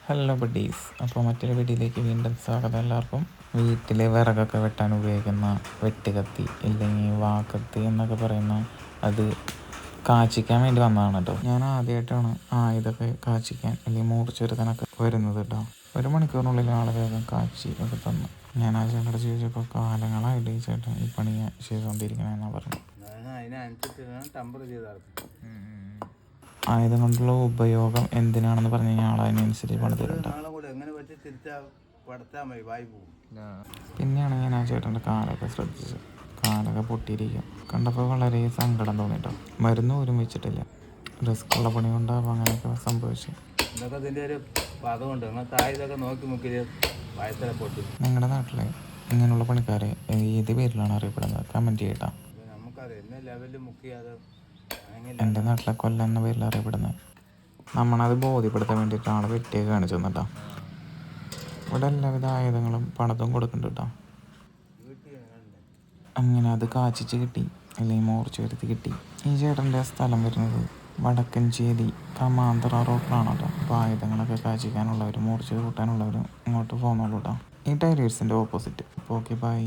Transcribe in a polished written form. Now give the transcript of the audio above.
Hello buddies, അപ്പോൾ മറ്റൊരു വീഡിയോയിലേക്ക് വീണ്ടും സ്വാഗതം. എല്ലാവർക്കും വീട്ടിൽ വിറകൊക്കെ വെട്ടാൻ ഉപയോഗിക്കുന്ന വെട്ടുകത്തി ഇല്ലെങ്കിൽ വാക്കത്തി എന്നൊക്കെ പറയുന്ന അത് കാച്ചിക്കാൻ വേണ്ടി വന്നതാണ് കേട്ടോ. ഞാൻ ആദ്യമായിട്ടാണ് ഇതൊക്കെ കാച്ചിക്കാൻ അല്ലെങ്കിൽ മൂർച്ചെടുക്കാനൊക്കെ വരുന്നത് കേട്ടോ. 1 മണിക്കൂറിനുള്ളിൽ ആളെ വേഗം കാച്ചി ഒക്കെ തന്നു. ഞാൻ ആ ചേട്ടനോട് ചോദിച്ചപ്പോൾ കാലങ്ങളായിട്ട് ഈ ചേട്ടൻ ഈ പണി ചെയ്തുകൊണ്ടിരിക്കണമെന്നാണ് പറഞ്ഞത്. ആയുധം കൊണ്ടുള്ള ഉപയോഗം എന്തിനാണെന്ന് പറഞ്ഞു കഴിഞ്ഞാൽ ആളതിനനുസരിച്ച് പണിതരുന്നുണ്ട്. പിന്നെയാണ് ഞാൻ ആ ചേട്ടൻ്റെ കാലൊക്കെ ശ്രദ്ധിച്ചത്. കാലൊക്കെ പൊട്ടിയിരിക്കും. കണ്ടപ്പോൾ വളരെ സങ്കടം തോന്നിട്ടോ. മരുന്ന് പോലും വെച്ചിട്ടില്ല. റിസ്ക്കുള്ള പണി കൊണ്ടാകുമ്പോൾ അങ്ങനെയൊക്കെ സംഭവിച്ചു. നിങ്ങളുടെ നാട്ടിലെ ഇങ്ങനെയുള്ള പണിക്കാരെ ഏത് പേരിലാണ് അറിയപ്പെടുന്നത്? കമൻറ്റ് ചെയ്യട്ടോ. എൻ്റെ നാട്ടിലെ കൊല്ലം എന്ന പേരിൽ അറിയപ്പെടുന്നത്. നമ്മളത് ബോധ്യപ്പെടുത്താൻ വേണ്ടിയിട്ട് ആളെ വെട്ടിയൊക്കെ കാണിച്ചു തന്നിട്ടോ. ഇവിടെ എല്ലാവിധ ആയുധങ്ങളും പണതും കൊടുക്കുന്നുണ്ട് കേട്ടോ. അങ്ങനെ അത് കാച്ചിച്ച് കിട്ടി, അല്ലെങ്കിൽ മോർച്ച് വരുത്തി കിട്ടി. ഈ ചേട്ടൻ്റെ സ്ഥലം വരുന്നത് വടക്കഞ്ചേരി കമാന്തറ റോഡിലാണ് കേട്ടോ. അപ്പോൾ ആയുധങ്ങളൊക്കെ കാച്ചിക്കാനുള്ളവരും മോർച്ച് കൂട്ടാനുള്ളവരും ഇങ്ങോട്ട് പോകുന്നുള്ളൂ കേട്ടോ. ഈ ടൈലേഴ്സിൻ്റെ ഓപ്പോസിറ്റ്. അപ്പോൾ ഓക്കെ, ബൈ.